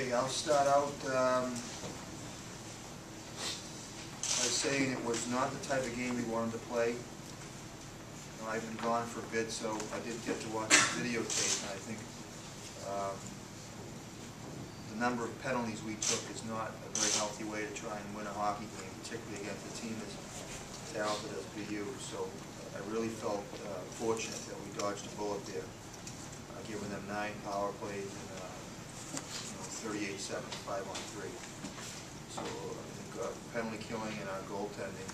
Okay, I'll start out by saying it was not the type of game we wanted to play. You know, I've been gone for a bit, so I did get to watch the videotape, and I think the number of penalties we took is not a very healthy way to try and win a hockey game, particularly against a team as talented as BU. So I really felt fortunate that we dodged a bullet there, giving them 9 power plays and 38-7, 5-on-3. So I think penalty killing and our goaltending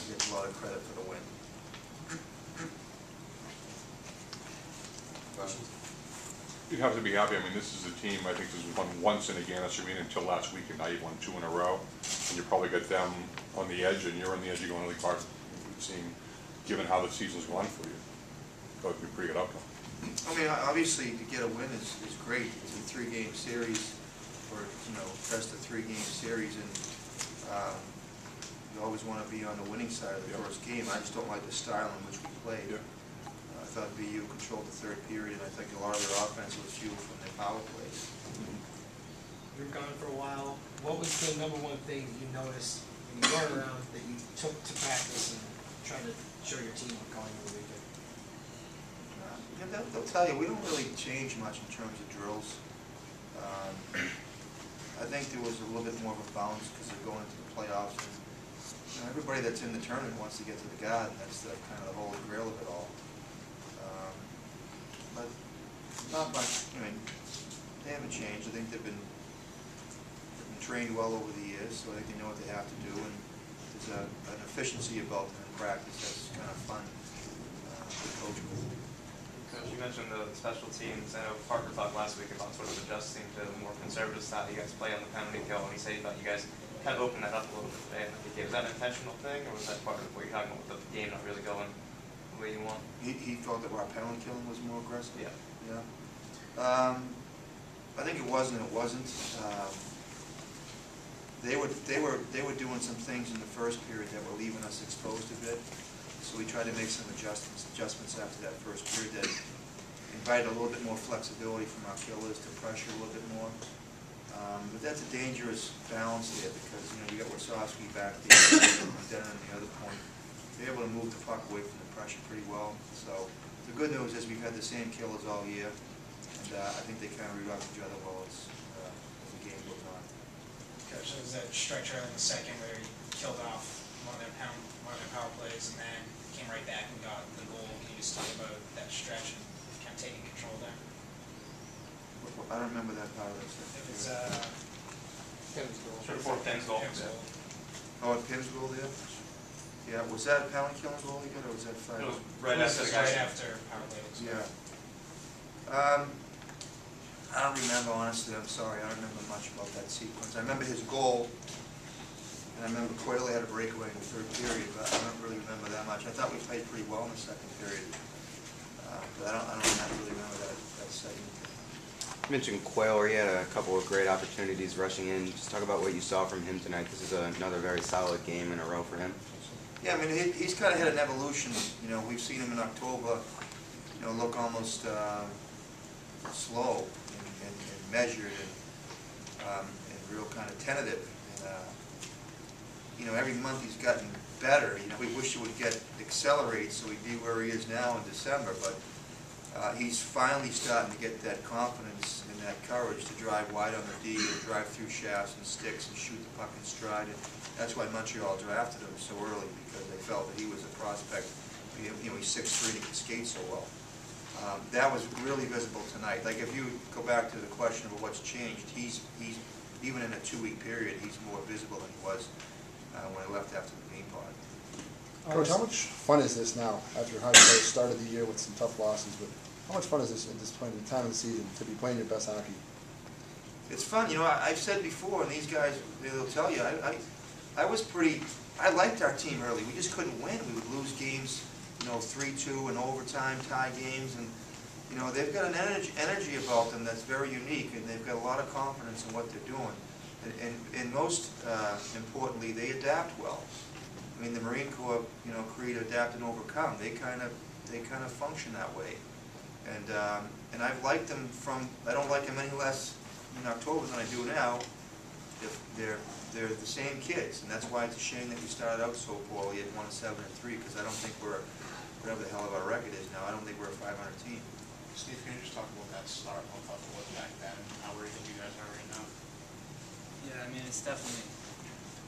gets a lot of credit for the win. You'd have to be happy. I mean, this is a team, I think this was won once in Agganis Arena until last week, and now you've won 2 in a row. And you probably got them on the edge, and you're on the edge of going to the League. It seemed, given how the season's gone for you, that would be a pretty good outcome. I mean, obviously, to get a win is great. It's a 3-game series, or best of 3-game series, and you always want to be on the winning side of the first game. I just don't like the style in which we played. I thought BU controlled the 3rd period, and I think a lot of their offense was fueled from their power plays. You're gone for a while. What was the #1 thing that you noticed when you were around that you took to practice and tried to show your team going over the weekend? They'll tell you, we don't really change much in terms of drills. I think there was a little bit more of a bounce because they're going into the playoffs. And, everybody that's in the tournament wants to get to the Garden. That's kind of the holy grail of it all. But not much. I mean, they haven't changed. I think they've been trained well over the years, so I think they know what they have to do. And there's an efficiency about them in practice that's kind of fun to coach with. Coach, you mentioned the special teams. I know Parker talked last week about sort of adjusting to the more conservative style you guys play on the penalty kill, and he said he thought you guys kind of opened that up a little bit today in the game. Was that an intentional thing, or was that part of what you're talking about with the game not really going the way you want? He thought that our penalty killing was more aggressive? Yeah. Yeah. I think it was and it wasn't. They were doing some things in the first period that were leaving us exposed a bit. So we tried to make some adjustments after that first period that invited a little bit more flexibility from our killers to pressure a little bit more. But that's a dangerous balance there because you got Wasowski back there and then on the other point. They're able to move the puck away from the pressure pretty well. So the good news is we've had the same killers all year, and I think they kind of read off each other well as the game goes on. Coach, there was that stretch early in the second where he killed off one of their power plays and then came right back and got the goal. Can you just talk about that stretch and kind of taking control there? I don't remember that part of it. It was Pim's goal. Sure, before Pim's goal. Oh, Pim's goal there? Yeah, was that a penalty killing goal he got, or was that 5? It was right after the right after power play was Yeah. I don't remember, honestly. I'm sorry. I don't remember much about that sequence. I remember his goal, and I remember Quayle had a breakaway in the 3rd period, but I don't really remember that much. I thought we played pretty well in the 2nd period, but I don't really remember that segment. You mentioned Quayle, he had a couple of great opportunities rushing in. Just talk about what you saw from him tonight. This is another very solid game in a row for him. Yeah, I mean, he's kind of had an evolution. We've seen him in October, look almost slow and measured and real kind of tentative. And, every month he's gotten better. We wish he would accelerate so he'd be where he is now in December, but he's finally starting to get that confidence and that courage to drive wide on the D and drive through shafts and sticks and shoot the puck in stride. And that's why Montreal drafted him so early, because they felt that he was a prospect. He's 6'3", he can skate so well. That was really visible tonight. Like if you go back to the question of what's changed, he's even in a 2-week period, he's more visible than he was when he left after the game pod. Coach, how much fun is this now, after how you guys started the year with some tough losses, but how much fun is this at this point in the time of the season to be playing your best hockey? It's fun. I've said before, and these guys, they'll tell you, I liked our team early. We just couldn't win. We would lose games, 3-2 in overtime, tie games, and, they've got an energy about them that's very unique, and they've got a lot of confidence in what they're doing. And most importantly, they adapt well. I mean, the Marine Corps, create, adapt, and overcome. They kind of function that way. And I've liked them I don't like them any less in October than I do now, they're the same kids, and that's why it's a shame that we started out so poorly at 1-7-3, because I don't think we're, whatever the hell of our record is now, I don't think we're a 500 team. Steve, can you just talk about that start, how tough it was back then, and how worried you guys are right now? Yeah, I mean, it's definitely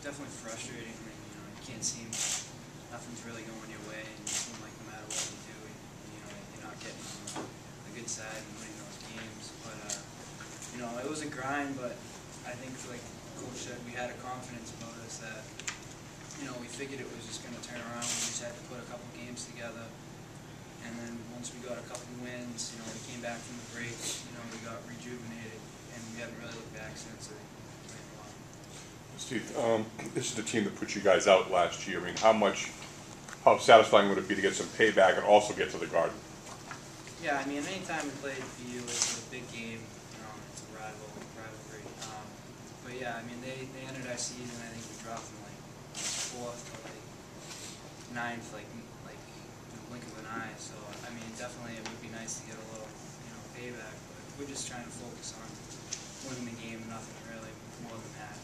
frustrating. I mean, you can't seem, nothing's really going your way, and you seem like no matter what you do, you're not getting on the good side and winning those games. But it was a grind, but I think, like Coach said, we had a confidence about us that, we figured it was just going to turn around. We just had to put a couple games together. And then once we got a couple wins, we came back from the break, we got rejuvenated, and we haven't really looked back since. Steve, this is the team that put you guys out last year. I mean, how satisfying would it be to get some payback and also get to the Garden? Yeah, I mean, anytime we played BU, it's a big game. It's a rivalry. But yeah, I mean, they ended our season. I think we dropped from like 4th to like 9th, like in the blink of an eye. So I mean, definitely it would be nice to get a little, payback. But we're just trying to focus on winning the game, nothing really more than that.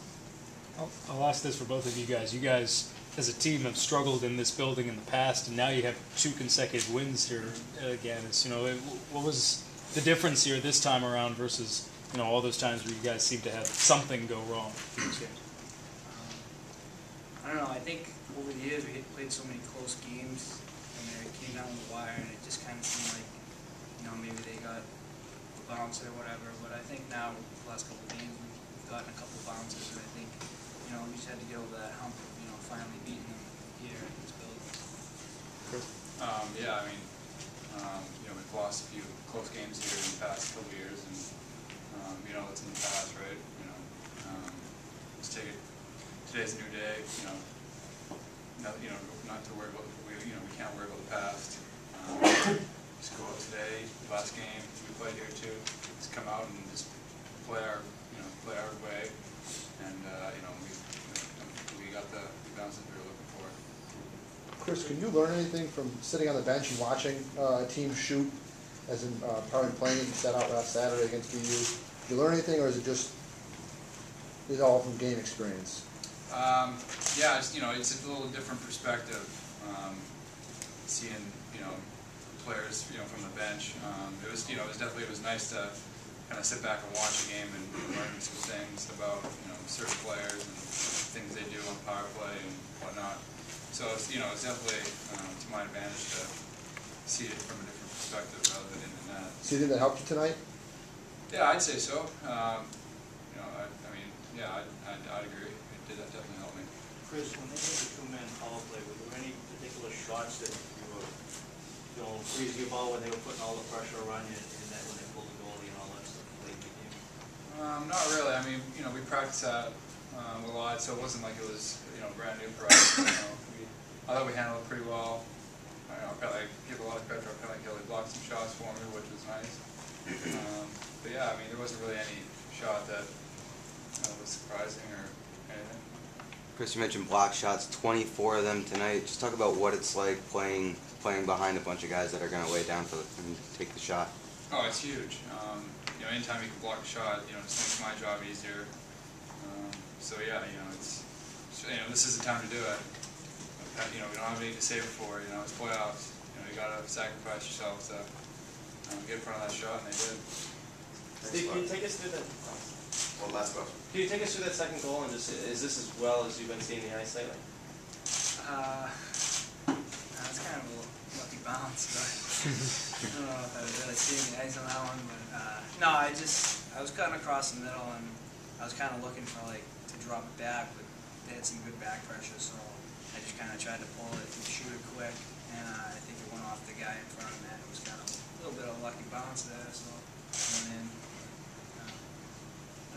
I'll ask this for both of you guys. You guys, as a team, have struggled in this building in the past, and now you have 2 consecutive wins here at Agganis. What was the difference here this time around versus all those times where you guys seem to have something go wrong in these games? I don't know. I think over the years we had played so many close games, and it came down the wire, and it just kind of seemed like maybe they got a bounce or whatever. But I think now with the last couple of games we've gotten a couple of bounces, and I think we just had to get over that hump of finally beating them here in this building. Yeah, I mean, we've lost a few close games here in the past couple of years, and it's in the past, right? Let's take it. Today's a new day. Not to worry about we can't worry about the past. Just go out today. Last game we played here too. Just come out and just play our way, and we got the bounce that we were looking for. Chris, can you learn anything from sitting on the bench and watching a team shoot, as in probably playing it set out last Saturday against BU? Did you learn anything, or is it all from game experience? Yeah, it's a little different perspective. Seeing players from the bench. It was nice to kind of sit back and watch a game and learn some things about certain players and things they do on power play and whatnot. So it's definitely to my advantage to see it from a different perspective rather than in the net. So you think that helped you tonight? Yeah, I'd say so. I'd agree. It did definitely help me. Chris, when they did the 2-man power play, were there any particular shots that you were feeling crazy about when they were putting all the pressure around you in that when they pulled the goalie and all that stuff late in the game? Not really. I mean, we practiced that a lot, so it wasn't like it was brand new for us. I thought we handled it pretty well. I give a lot of credit to our penalty kill. They blocked some shots for me, which was nice. But yeah, I mean, there wasn't really any shot that was surprising or anything. Chris, you mentioned block shots, 24 of them tonight. Just talk about what it's like playing behind a bunch of guys that are going to lay down and take the shot. Oh, it's huge. Anytime you can block a shot, it just makes my job easier. So yeah, this is the time to do it. We don't have anything to save it for. It's playoffs. You gotta sacrifice yourself to get in front of that shot, and they did. Steve, can you take us through that? One last question. Can you take us through that second goal and just is this as well as you've been seeing the ice lately? That's kind of a lucky bounce, but I don't know if I was really seeing the ice on that one. But no, I was cutting across the middle, and I was kind of looking for to drop it back, but they had some good back pressure, so I just kind of tried to pull it and shoot it quick, and I think it went off the guy in front of me. It was kind of a little bit of a lucky bounce there, so I went in.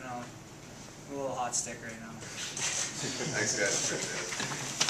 I'm a little hot stick right now. Thanks, guys. Appreciate it.